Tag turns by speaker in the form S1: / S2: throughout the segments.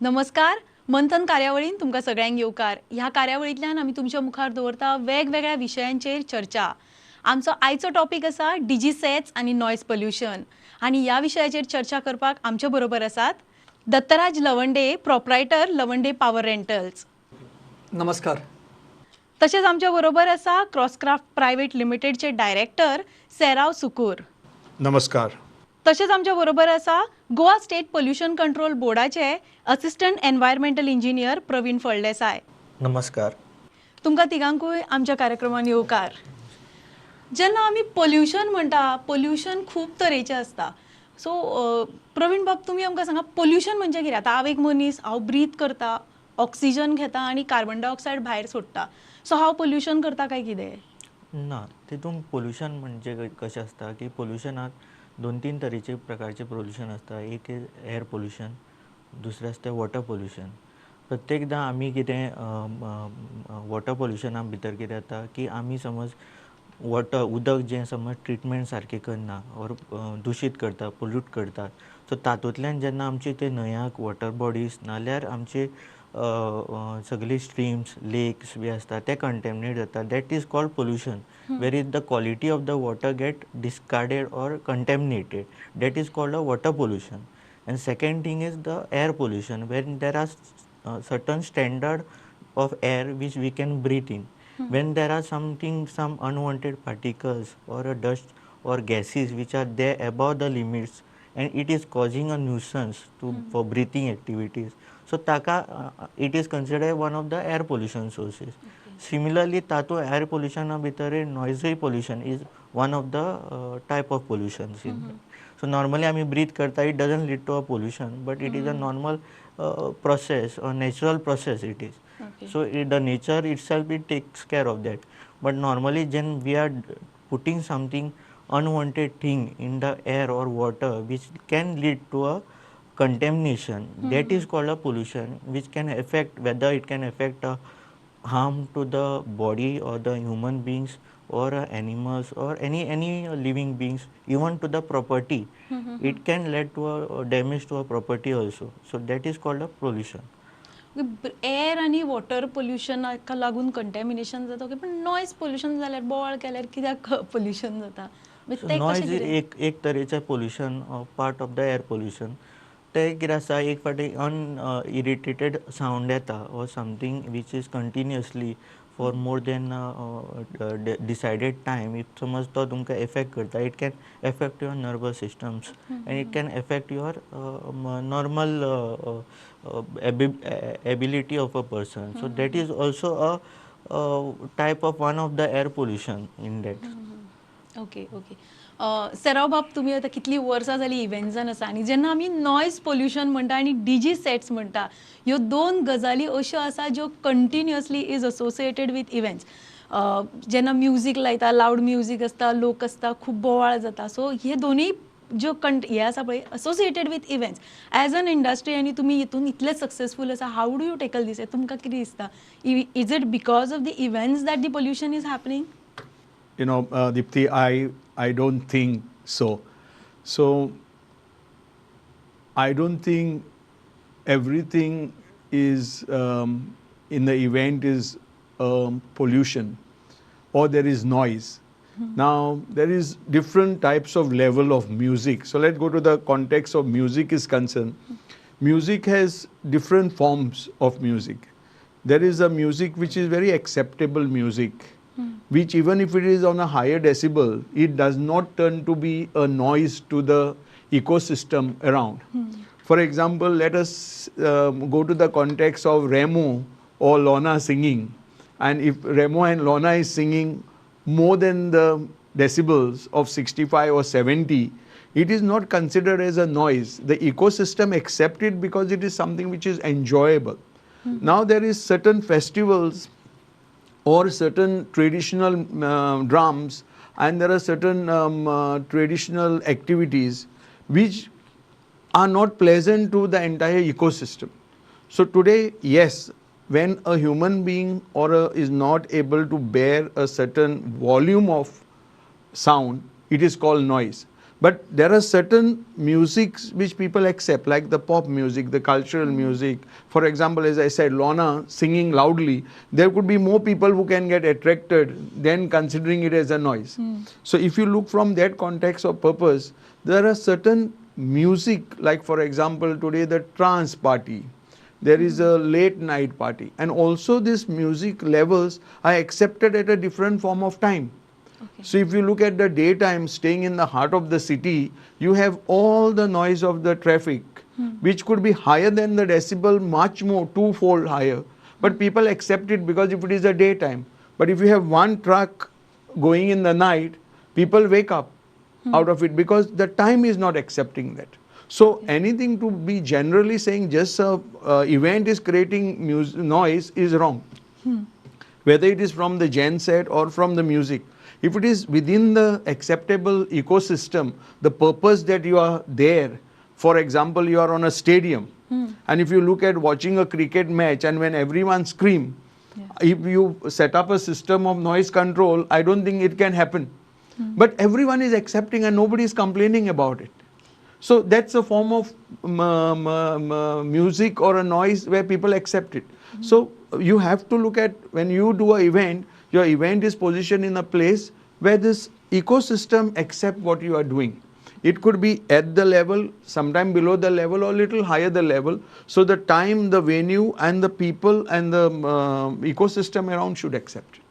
S1: नमस्कार. मंथन कार्यावळीन तुमकां सगळ्यांक येवकार. ह्या कार्यावळींतल्यान आमी तुमच्या मुखार दवरता वेगवेगळ्या विशयांचेर चर्चा. आमचो आयचो टॉपिक आसा डिजिसेट्स आनी नॉयज पोल्युशन. आनी ह्या विशयाचेर चर्चा करपाक आमचे बरोबर आसात दत्तराज लवंडे, प्रोप्रायटर लवंडे पॉवर रेंटल्स.
S2: नमस्कार.
S1: तशेंच आमच्या बरोबर आसा क्रॉसक्राफ्ट प्रायवेट लिमिटेडचे डायरेक्टर सेराव सुकूर.
S3: नमस्कार.
S1: तशेंच आमच्या बरोबर आसा गोवा स्टेट पोल्युशन कंट्रोल बोर्डाचे assistant environmental engineer Praveen Phaldesai.
S4: नमस्कार.
S1: तुमकां तिगांकूय आमच्या कार्यक्रमान येवकार. जेन्ना आमी पोल्युशन म्हणटा, पोल्युशन खूब तरेचें आसता. सो प्रवीण बाब, तुमी आमकां सांगा पोल्युशन म्हणजे कितें? आतां हांव एक मनीस, हांव ब्रीथ करता, ऑक्सिजन घेता आनी कार्बन डायऑक्सायड भायर सोडटा. सो हांव पोल्युशन करता काय कितें?
S4: ना, तितून पोल्युशन म्हणजे कशें आसता की पोल्युशनाक 2-3 तरेचे प्रकारचे पोल्युशन आसता. एक एअर पोल्युशन, दुसरें आसता वॉटर पोल्युशन. प्रत्येकदां आमी कितें वॉटर पोल्युशना भितर कितें जाता की आमी समज उदक जें समज ट्रिटमेंट सारकें करना ओर दुशीत करता, पोल्यूट करता, सो तातूंतल्यान जेन्ना आमचे ते न्हंयाक वॉटर बॉडीज नाल्यार आमचे सगळी स्ट्रीम्स, लेक्स बी आसता ते कंटेमिनेट जाता. That is called pollution. Where is the quality of the water get discarded or contaminated. That is called a water pollution. And second thing is the air pollution, when there are certain standard of air which we can breathe in. When there are some unwanted particles or a dust or gases which are there above the limits and it is causing a nuisance for breathing activities. So taka it is considered one of the air pollution sources. Similarly, tato air pollution bhitar noise pollution is one of the type of pollutions in that. So normally I breathe karta, it doesn't lead to a pollution, but it is a normal process or natural process it is.
S1: Okay.
S4: So the nature itself, it takes care of that. But normally when we are putting something unwanted thing in the air or water which can lead to a contamination, that is called a pollution, which can affect, whether it can affect harm to the body or the human beings or animals or any living beings, even to the property. It can lead to a damage to a property also. So that is called a pollution.
S1: Air आणि water पोल्युशनाका लागून contamination जाता. Okay, पण noise pollution जाल्यार बोवाळ केल्यार कित्याक pollution जाता?
S4: Noise एक तरेचे pollution part of the air pollution. ते कितें आसा, एक फावटी इरिटेटेड सावंड येता or something which is continuously for more than decided time. If समज तो तुमकां affect करता, it can affect your nervous systems and it can affect your normal ability of a person. So that is also a type of one of the air pollution in that.
S1: Okay okay. सेराव बाब, तुम्ही आता कितली वर्सां जाली इव्हेंट्सान आसा आनी जेन्ना आमी नॉयज पोल्युशन म्हणटा आनी डीजी सेट्स म्हणटा, ह्यो दोन गजाली अश्यो आसा ज्यो continuously is associated with events. जेन्ना म्युजीक लायता, लावड म्युजीक आसता, लोक आसता, खूब बोवाळ जाता. सो हे दोनूय ज्यो हे आसा पळय associated with events, as an industry आनी तुमी हितून इतले सक्सेसफूल आसा, how do you tackle this? तुमकां कितें दिसता? Is it because of the events that the pollution is happening?
S3: You know, Dipti, I don't think so. So I don't think everything is in the event is pollution or there is noise. Now there is different types of level of music. So let's go to the context of music is concerned. Music has different forms of music. There is a music which is very acceptable music, which even if it is on a higher decibel, it does not turn to be a noise to the ecosystem around. For example, let us go to the context of Remo or Lorna singing. And if Remo and Lorna is singing more than the decibels of 65 or 70, it is not considered as a noise. The ecosystem accepts it because it is something which is enjoyable. Now there is certain festivals or certain traditional drums, and there are certain traditional activities which are not pleasant to the entire ecosystem. So today, yes, when a human being or is not able to bear a certain volume of sound, it is called noise. But there are certain musics which people accept, like the pop music, the cultural music. For example, as I said, Lorna singing loudly, there could be more people who can get attracted than considering it as a noise. So if you look from that context or purpose, there are certain music, like for example, today the trance party, there is a late night party, and also this music levels are accepted at a different form of time.
S1: Okay.
S3: So if you look at the daytime, staying in the heart of the city, you have all the noise of the traffic, which could be higher than the decibel, much more, twofold higher. But people accept it because if it is a daytime. But if you have one truck going in the night, people wake up out of it because the time is not accepting that. So anything to be generally saying just a event is creating noise is wrong. Whether it is from the gen set or from the music. If it is within the acceptable ecosystem, the purpose that you are there, for example, you are on a stadium, and if you look at watching a cricket match and when everyone scream, if you set up a system of noise control, I don't think it can happen. But everyone is accepting and nobody is complaining about it. So that's a form of music or a noise where people accept it. So you have to look at, when you do an event, your event is positioned in a place where this ecosystem accept what you are doing. It could be at the level, sometime below the level or little higher the level. So the time, the venue and the people and the ecosystem around should accept it.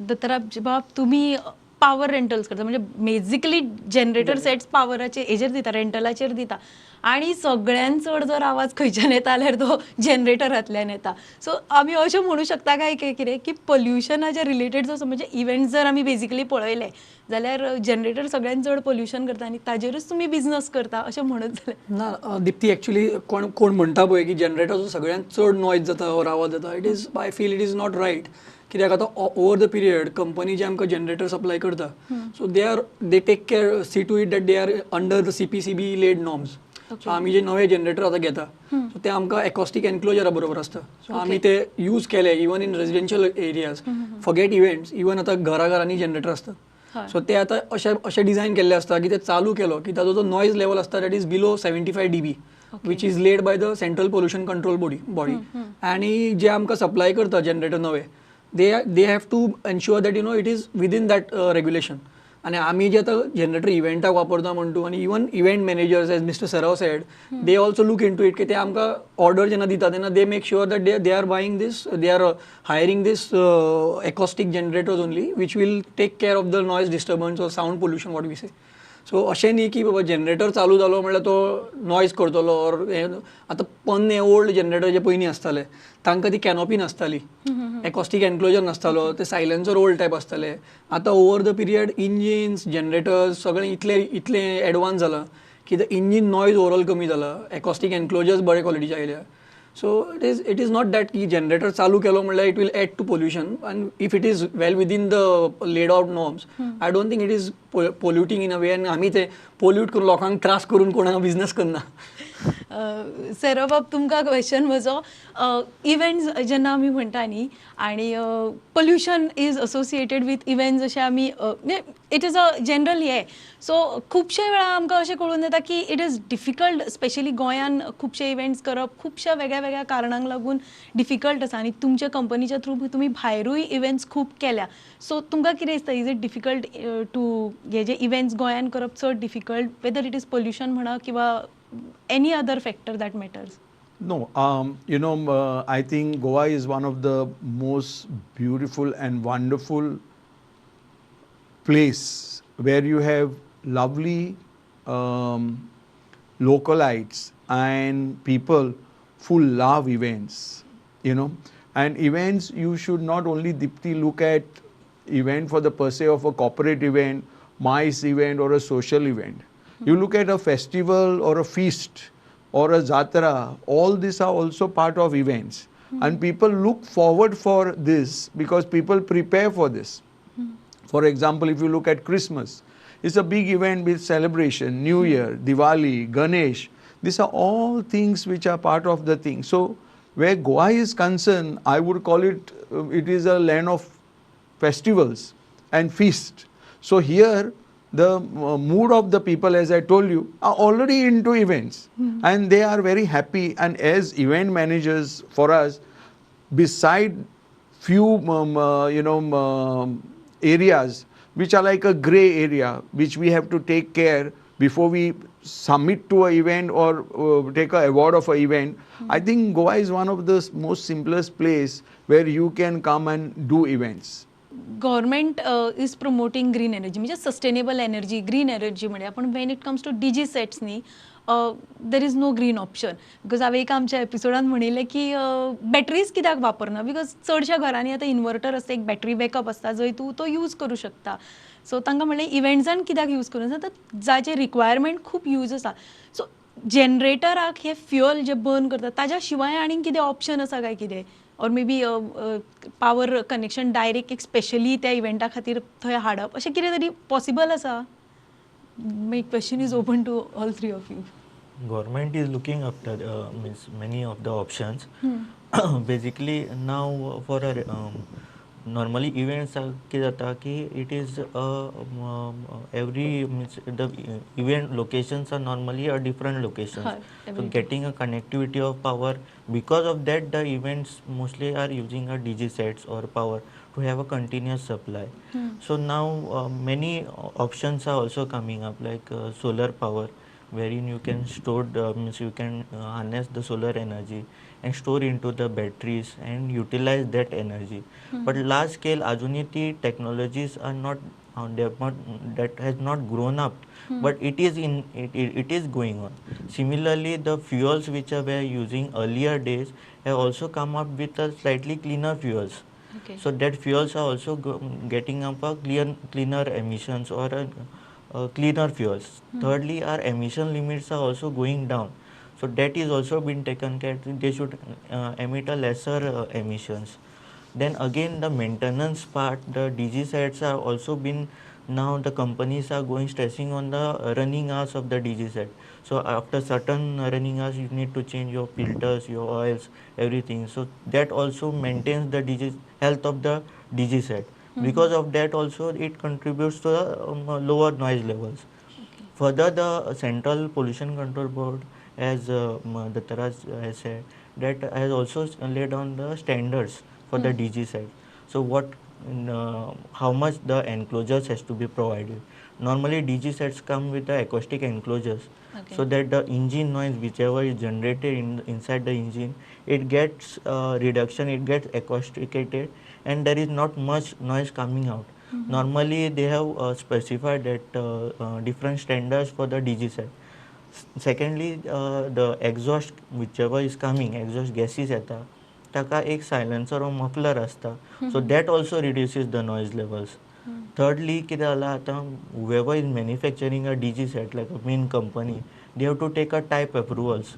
S1: दत्तराब जेव्हा तुम्ही power rentals करता म्हणजे basically generator sets पॉवराचे हेजेर दिता रेंटलाचेर दिता आणि सगळ्यान चड जर आवाज खंयच्यान येता जाल्यार तो जनरेटरांतल्यान येता. सो आमी अशें म्हणू शकता काय कितें की पोल्युशनाच्या रिलेटेड जो म्हणजे इव्हेंट्स जर आमी बेसिकली पळयले जाल्यार जनरेटर सगळ्यान चड पोल्युशन करता आनी ताजेरूच तुमी बिझनस करता अशें म्हणत जाल्यार
S2: ना दिप्ती एक्चुअली कोण म्हणटा पळय की जनरेटराचो सगळ्यान चड नॉयज जाता और आवाज जाता, it is I feel it is not right. कित्याक आतां ओवर द पिरियड कंपनी जे आमकां जनरेटर सप्लाय करता, so they take care, see to it that they are under the CPCB laid norms. So आमी जे नवे जनरेटर आतां घेता सो ते आमकां एकॉस्टीक एनक्लोजरा बरोबर आसता. सो आमी ते यूज केले even in residential areas, forget events, even आतां घरांनी जनरेटर आसता. सो ते आतां अशें डिझायन केल्ले आसता की ते चालू केलो की ताजो जो नॉयज लेवल आसता that is below 75 dB, which is laid by the central pollution control body. आणि जे आमकां सप्लाय करता जनरेटर नवे, they have to ensure that it is within that regulation. आणि आमी जे आतां जनरेटर इव्हेंटाक वापरता म्हणटू, आणि even event managers as mister सराव said, they also look into it की ते आमकां ऑर्डर जेन्ना दिता तेन्ना they make sure that they are buying these, they are hiring these acoustic generators only which will take care of the noise disturbance or sound pollution what we say. So अशें न्ही की बाबा generator चालू जालो म्हणल्यार तो noise करतलो. Or आतां पोन्ने old generator जे पयलीं आसताले तांकां ती कॅनोपी नासताली, एकॉस्टीक एनक्लोजर नासतालो, ते सायलेन्सर ओल्ड टायप आसताले. आतां over the period engines, generators सगळें इतलें एडवान्स जालां की द इंजीन नॉयज ओवरऑल कमी जाला, एकॉस्टीक एनक्लोजर्स बरे क्वॉलिटीचे आयल्या. So it is not that की जनरेटर चालू केलो म्हणल्यार it will add to pollution. And if it is well within the laid out norms, I don't think it is polluting in a way. आनी आमी ते पोल्यूट करून लोकांक त्रास करून कोणाक बिझनस करना.
S1: सैरव बाब, तुमकां क्वेश्चन म्हजो, इव्हेंट्स जेन्ना आमी म्हणटा न्ही आनी pollution is associated with events अशें आमी इट इज अ जनरल हे. सो खुबशे वेळा आमकां अशें कळून येता की इट इज डिफिकल्ट, स्पेशली गोंयान खुबशे इव्हेंट्स करप खुबश्या वेगळ्या वेगळ्या कारणांक लागून डिफिकल्ट आसा. आनी तुमच्या कंपनीच्या थ्रू तुमी भायरूय इव्हेंट्स खूब केल्या. सो तुमकां कितें दिसता, इज इट डिफिकल्ट टू हे जे इव्हेंट्स गोंयान करप चड डिफिकल्ट, वेदर इट इज पोल्युशन म्हणा किंवा any other factor that matters?
S3: No, I think Goa is one of the most beautiful and wonderful place where you have lovely localites and people who love events, and events you should not only deeply look at event for the per se of a corporate event, MICE event or a social event. You look at a festival or a feast or a jatra, all these are also part of events. And people look forward for this because people prepare for this. For example, if you look at Christmas, it's a big event with celebration, New Year, Diwali, Ganesh. These are all things which are part of the thing. So where Goa is concerned, I would call it, it is a land of festivals and feast. So here, the mood of the people, as I told you, are already into events, and they are very happy. And as event managers for us, beside few areas which are like a gray area, which we have to take care before we submit to an event or take an award of an event. I think Goa is one of the most simplest place where you can come and do events.
S1: Government is promoting green energy म्हणजे sustainable energy green energy म्हणजे पण when it comes to DG सेट्सनी there is no green option because हांवें एक आमच्या एपिसोडान म्हणिल्लें की batteries कित्याक वापरना बिकॉज चडशा घरांनी आतां इन्वर्टर आसता एक बॅटरी बॅकअप आसता जंय तूं तो यूज करूं शकता सो तांकां म्हणलें इव्हेंट्सान कित्याक यूज करूं तर जाचे रिक्वायरमेंट खूब यूज आसा सो जनरेटराक हे फ्युअल जे बर्न करता ताज्या शिवाय आनीक कितें ऑप्शन आसा काय कितें और may be power connection direct एक स्पेशली त्या इव्हेंटा खातीर थंय हाडप अशें कितें तरी पॉसिबल आसा my question is open to all three of you
S4: Government is looking after means many of the options. Basically now for a normally events कितें जाता की it is every means the event locations are normally a different locations. So getting a connectivity of power, because of that the events mostly are using a DG sets or power to have a continuous supply. So now many options are also coming up like solar power, wherein you can store means you can harness the solar energy and store into the batteries and utilize that energy. But large scale ajuni the technologies are not that has not grown up, but it is it is going on. Similarly, the fuels which were using earlier days have also come up with a slightly cleaner fuels. So that fuels are also getting up a cleaner emissions or cleaner fuels. Thirdly, our emission limits are also going down. So that is also been taken care. They should emit a lesser emissions. Then again, the maintenance part, the DG sets are also been now the companies are going stressing on the running hours of the DG set. So after certain running hours, you need to change your filters, your oils, everything. So that also maintains the DG health of the DG set. Because of that also it contributes to the lower noise levels. Further, the Central Pollution Control Board, as Dattaraj has said, that has also laid down the standards for the DG set. So what how much the enclosures has to be provided. Normally DG sets come with the acoustic enclosures, so that the engine noise whichever is generated inside the engine, it gets reduction, it gets acousticated, and there is not much noise coming out. Normally they have specified that different standards for the DG set. Secondly, the exhaust whichever is coming, exhaust gases येता ताका एक silencer or muffler असता, so that also reduces the noise levels. Thirdly, कितें जाला आतां whoever is manufacturing a DG set like a main company, they have to take a type approvals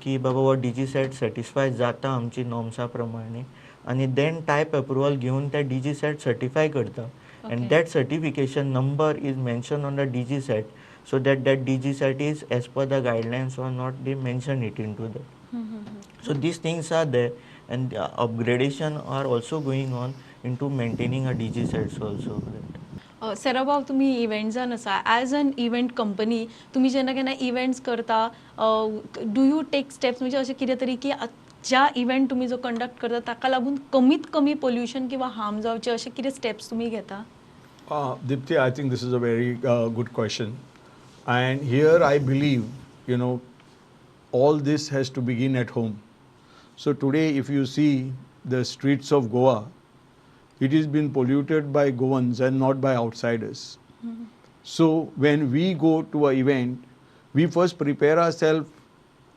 S4: की बाबा हो DG set satisfy जाता आमची नॉर्म्सा प्रमाणे आणि then type approval घेऊन त्या DG set certify करता, and that certification number is mentioned on the DG set, so that DG set is as per the guidelines or not, they mention it into that. So these things are there, and upgradation are also going on into maintaining a DG sets also.
S1: सेराभाव तुम्ही इव्हेंट्सान आसा as an event company तुम्ही जेन्ना केन्ना events करता do you take steps म्हणजे अशें कितें तरी की ज्या इव्हेंट तुम्ही जो कंडक्ट करता ताका लागून कमीत कमी पोल्युशन किंवा हार्म जावचे अशें कितें स्टेप्स तुम्ही घेता
S3: Dipti, I think this is a very good question. And here I believe, all this has to begin at home. So today, if you see the streets of Goa, it has been polluted by Goans and not by outsiders. So when we go to an event, we first prepare ourselves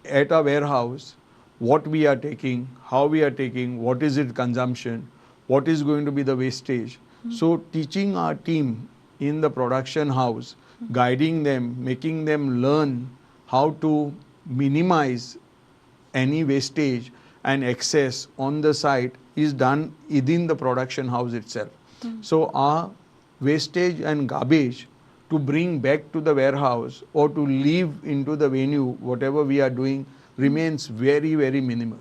S3: at a warehouse, what we are taking, how we are taking, what is its consumption, what is going to be the wastage. So teaching our team in the production house, guiding them, making them learn how to minimize any wastage and excess on the site is done within the production house itself. So our wastage and garbage to bring back to the warehouse or to leave into the venue, whatever we are doing, remains very, very minimal.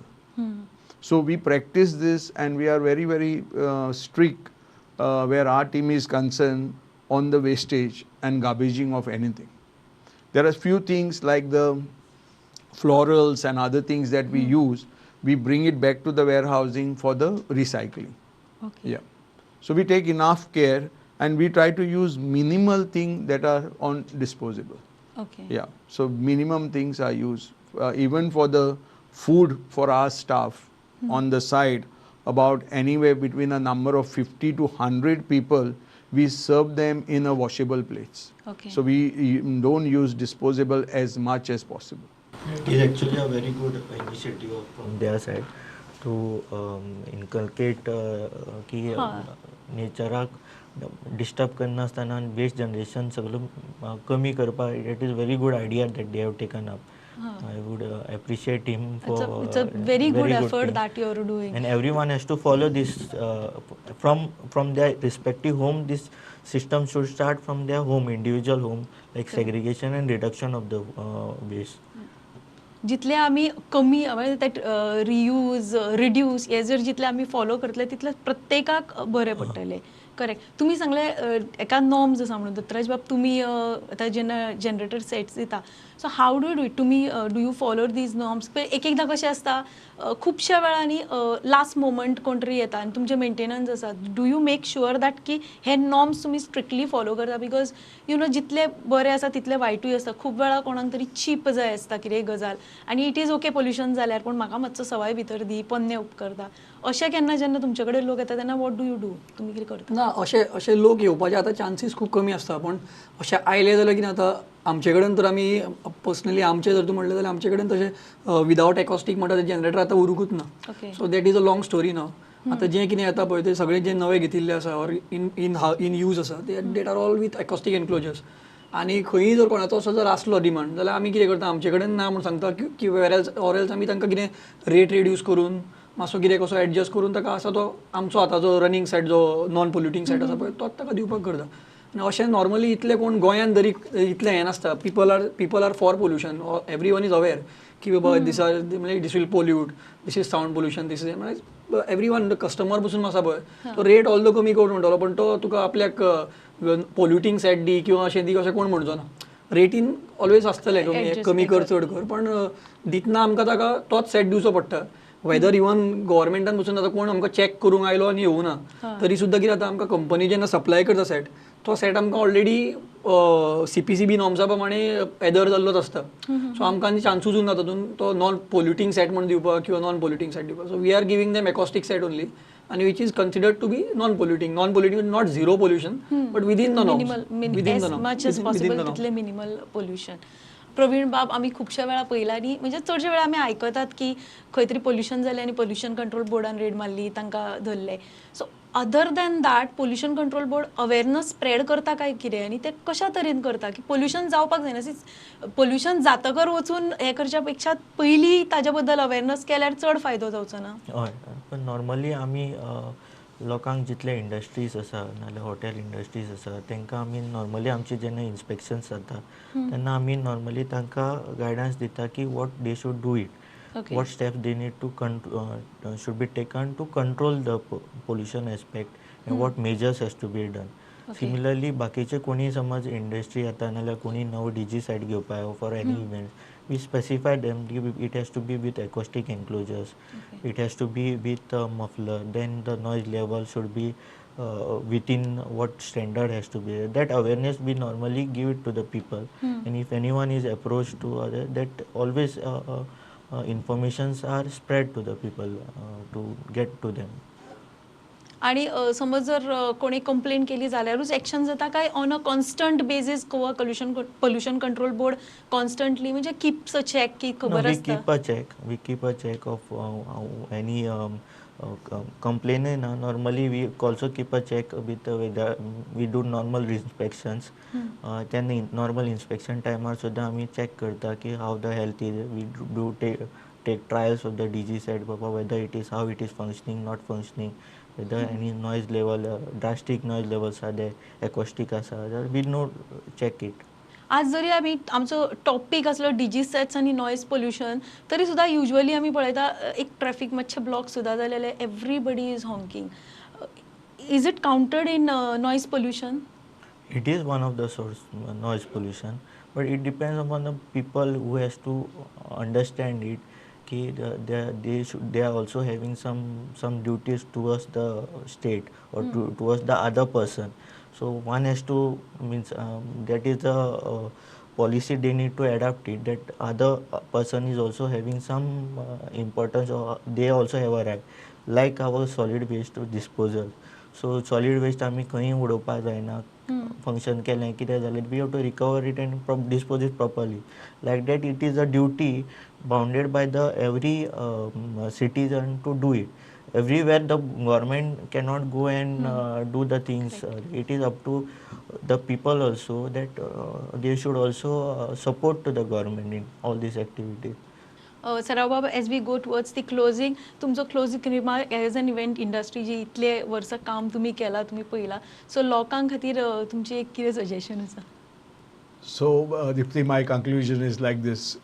S3: So we practice this and we are very, very strict where our team is concerned on the wastage and garbaging of anything. There are few things like the florals and other things that we use, we bring it back to the warehousing for the recycling.
S1: Okay.
S3: Yeah. So we take enough care and we try to use minimal things that are on disposable.
S1: Okay.
S3: Yeah. So minimum things are used. Even for the food for our staff on the side, about anywhere between a number of 50 to 100 people, we serve them in a washable plates.
S1: Okay.
S3: So we don't use disposable as much as possible.
S4: It is actually a very good initiative from their side to inculcate की नेचराक disturb करनासतना waste generation सगळं कमी करपा. It is very good idea that they have taken up. I would appreciate him for
S1: it's a very good effort
S4: thing.
S1: that you're doing.
S4: And everyone has to follow this from their respective home. This system should start from their home, individual home, like segregation and reduction of the waste.
S1: जितले आमी कमी that reuse reduce हे जर जितले आमी follow करतले तितले प्रत्येकाक बरें पडटलें. करेक्ट. तुमी सांगले एका नॉर्म्स आसा म्हणून दत्तराज बाब तुमी आतां जेन्ना जनरेटर सेट्स दिता सो हाव डू इट तुमी do you follow these norms. एक एकदां कशें आसता खुबश्या वेळांनी लास्ट मोमेंट कोण तरी येता आनी तुमचे मेंटेनन्स आसा. Do you make sure that की हे नॉर्म्स तुमी स्ट्रिक्टली फॉलो करता बिकॉज यू नो जितले बरें आसा तितले वायटूय आसता. खूब वेळा कोणाक तरी चीप जाय आसता कितेंय गजाल आनी इट इज ओके पोल्युशन जाल्यार पूण म्हाका मातसो सवाय भितर दी पोन्ने उपकारता. अशें केन्ना जेन्ना तुमचे कडेन लोक येता तेन्ना वॉट डू यू डू तुमी कितें करता.
S2: ना अशे लोक येवपाचे आतां चान्सीस खूब कमी आसता. पण अशें आयले जाल्यार कितें आतां आमचे कडेन तर आमी पर्सनली आमचे जर तूं म्हणलें जाल्यार आमचे कडेन तशें विदावट एकॉस्टीक म्हणटा ते जनरेटर आतां उरूकूच ना.
S1: Okay.
S2: So that is a long story ना. आतां जें कितें येता पळय ते सगळे जे नवे घेतिल्ले आसा ऑर इन यूज आसा that are all with acoustic enclosures. आनी खंयी जर कोणाचो असो जर आसलो डिमांड जाल्यार आमी कितें करता आमचे कडेन ना म्हूण सांगता की ऑर आमी तांकां कितें रेट रिड्यूस करून मातसो कितें कसो एडजस्ट करून ताका आसा तो आमचो आतांचो रनिंग सेट जो नॉन पोल्युटींग सेट आसा पळय तोच ताका दिवपाक करता. आनी अशें नॉर्मली इतले कोण गोंयांत तरी इतलें हें नासता. People are for pollution. Everyone is aware की बाबा this will pollute, this is sound pollution, this is म्हणजे एवरी वन कस्टमर पसून आसा पळय तो रेट ऑल द कमी करून म्हणटलो पण तो तुका आपल्याक पोल्युटींग सेट दी किंवा अशें दी अशें कोण म्हणचो ना. रेटीन ऑलवेज आसतलें कमी कर चड कर पण दितना आमकां ताका तोच सेट दिवचो पडटा. वेदर इवन गव्हर्मेंटान पसून आतां कोण आमकां चॅक करूंक आयलो आनी येवना तरी सुद्दां कितें जाता आमकां कंपनी जेन्ना सप्लाय करता सेट तो सेट आमकां ऑलरेडी CPCB नॉर्म्सा प्रमाणे एदर जाल्लोच आसता. सो आमकां आनी चान्सूच उरना तातूंत तो नॉन पोल्युटींग सेट म्हणून दिवपाक किंवा नॉन पोल्युटींग सेट दिवपाक. So we are giving them acoustic set only and which is considered to be non-polluting not zero pollution but within the norms, within the norms,
S1: much as possible तितले minimal pollution. Praveen बाब आमी खुबश्या वेळा पयलांनी म्हणजे चडशे वेळा आमी आयकतात की खंय तरी पोल्युशन जालें आनी पोल्युशन कंट्रोल बोर्डान रेड मारली तांकां धरले. So other than that pollution control board awareness spread करता काय कितें आनी ते कशा तरेन करता की पोल्युशन जावपाक जायना. पोल्युशन जातकर वचून हे करच्या पेक्षा पयलीं ताजे बद्दल अवेरनस केल्यार चड फायदो जावचो ना.
S4: हय पण नॉर्मली आमी लोकांक जितले इंडस्ट्रीज आसा नाजाल्यार हॉटेल इंडस्ट्रीज आसा तांकां आमी नॉर्मली आमचे जेन्ना इन्स्पेक्शन्स जाता तेन्ना आमी नॉर्मली तांकां गायडन्स दिता की what they should do it.
S1: Okay.
S4: What steps they need to should be taken to control the pollution aspect and what measures has to be done.
S1: Okay.
S4: Similarly, बाकीचे कोणी समज इंडस्ट्री येता नाल्यार कोणी नवो DG सायट घेवपाक for any event we specify them it has to be with acoustic enclosures, it has to be with muffler, then the noise level should be within what standard has to be. That awareness we normally give it to the people and if anyone is approached to other that always informations are spread to the people to get to them.
S1: आणि समज जर कोणी complaint केली जाल्यारूच action जाता काय on a constant basis Goa pollution control board constantly म्हणजे keeps a check की खबर आसता.
S4: We keep a check of any complaint. Normally we also keep a check with we do normal inspections. Then normal inspection timer सुद्धा आम्ही check करता की how the health is. We do take trials of the DG set whether it is how it is functioning, not functioning, whether any noise level, drastic noise levels are there, acoustic asa, we no check it.
S1: आज जरी आमी आमचो topic आसलो DG sets आनी noise pollution तरी सुद्दां usually आमी पळयता एक ट्रॅफिक मातशे ब्लॉक सुद्दां जालेले everybody is honking. Is it counted in noise pollution?
S4: It is one of the source noise pollution, but it depends upon the people who has to understand it. They are also having some duties towards the state or towards the other person. So one has to means that is the policy they need to adapt it, that other person is also having some importance, or they also have a right, like our solid waste disposal. So solid waste आमी खंय उडोवपाक जायना, function केलें कितें जालें, we have to recover it and dispose it properly. Like that it is a duty bounded by the every citizen to do it. Everywhere the government cannot go and do the things. It is up to the people also that they should also support to the government in all these activities.
S1: सराव बाबा, as we go towards the closing, तुमचो closing remark as an event industry जी इतले वर्सां काम तुम्ही केला, तुम्ही पळयला, सो लोकां खातीर तुमची एक कितें सजेशन आसा?
S3: So, Dipti, my conclusion is like this,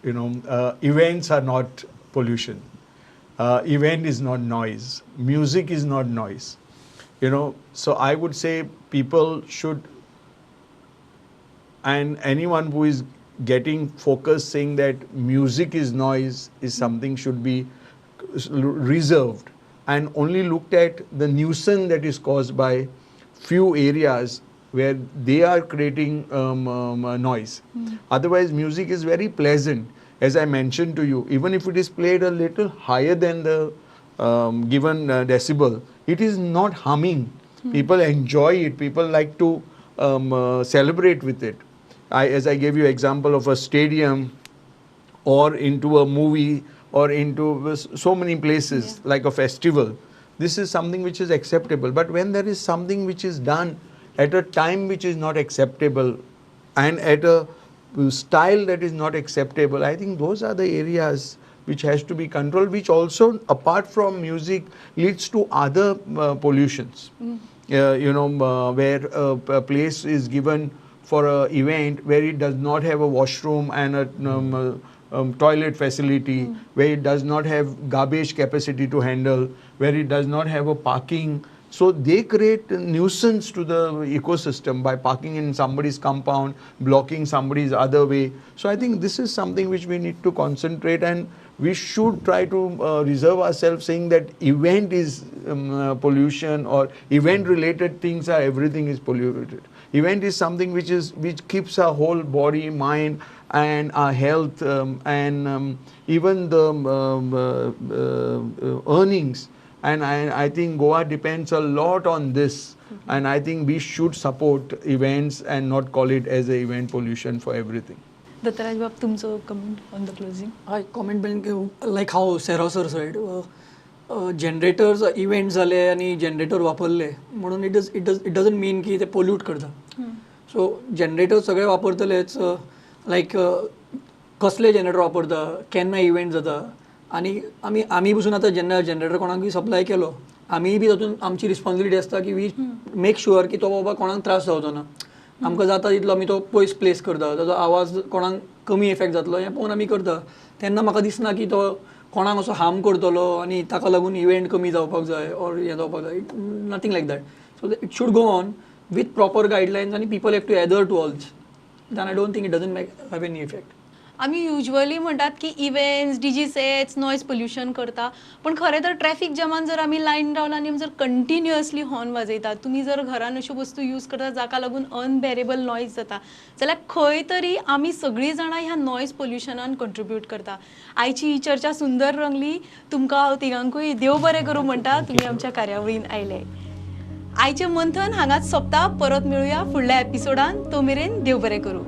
S3: events are not pollution. Event is not noise. Music is not noise. So I would say people should, and anyone who is getting focused saying that music is noise is something should be reserved and only looked at the nuisance that is caused by few areas where they are creating noise. Otherwise, music is very pleasant. As I mentioned to you, even if it is played a little higher than the given decibel, it is not humming. People enjoy it. People like to celebrate with it. As I gave you example of a stadium or into a movie or into so many places like a festival, this is something which is acceptable. But when there is something which is done at a time which is not acceptable and at a style that is not acceptable, I think those are the areas which has to be controlled, which also apart from music leads to other pollutions. Where a place is given for an event where it does not have a washroom and a toilet facility, where it does not have garbage capacity to handle, where it does not have a parking. So they create a nuisance to the ecosystem by parking in somebody's compound, blocking somebody's other way. So I think this is something which we need to concentrate, and we should try to reserve ourselves saying that event is pollution, or event related things are everything is polluted. Event is something which keeps our whole body, mind and our health and even the earnings. And I think Goa depends a lot on this. And I think we should support events and not call it as a event pollution for everything.
S1: Dattaraj बाब, तुमचं comment on the closing?
S2: I comment like how Sarah sir said, generators event झाले आणि generator वापरले म्हणून it doesn't mean की ते pollute करता. सो generator सगळे वापरतलेच, लायक कसले जनरेटर वापरता, केन्ना इव्हेंट जाता, आणि आमी पसून आतां जेन्ना जनरेटर कोणाकूय सप्लाय केलो, आमीय बी तातूंत आमची रिस्पॉन्सिबिलिटी आसता की वी मेक शुअर की तो बाबा कोणाक त्रास जावचो ना. आमकां जाता तितलो आमी तो पयस प्लेस करता, ताजो आवाज कोणाक कमी इफेक्ट जातलो हें पळोवन आमी करता. तेन्ना म्हाका दिसना की तो कोणाक असो हार्म करतलो आनी ताका लागून इव्हेंट कमी जावपाक जाय ऑर हें जावपाक जाय. Nothing like that. So it should go on with proper guidelines आनी people have to either to all this. Then I don't think it doesn't have any effect.
S1: आम्ही युजली म्हणतात की events, DG sets noise pollution करता, पण खरें तर traffic जामान जर आमी लायन रावला आनी जर कंटिन्युअसली हॉर्न वाजयतात, तुमी जर घरान अश्यो वस्तू यूज करता जाका लागून अनबेरेबल नॉईज जाता, जाल्यार खंय तरी आमी सगळीं जाणां ह्या नॉईज पोल्युशनान कंट्रिब्यूट करता. आयची ही चर्चा सुंदर रंगली. तुमकां हांव तिगांकूय देव बरें करूं म्हणटा, तुमी आमच्या कार्यावळीन आयले. आयचें मंथन हांगाच सोंपता. परत मेळुया फुडल्या एपिसोडान. तो मेरेन देव बरें करूं.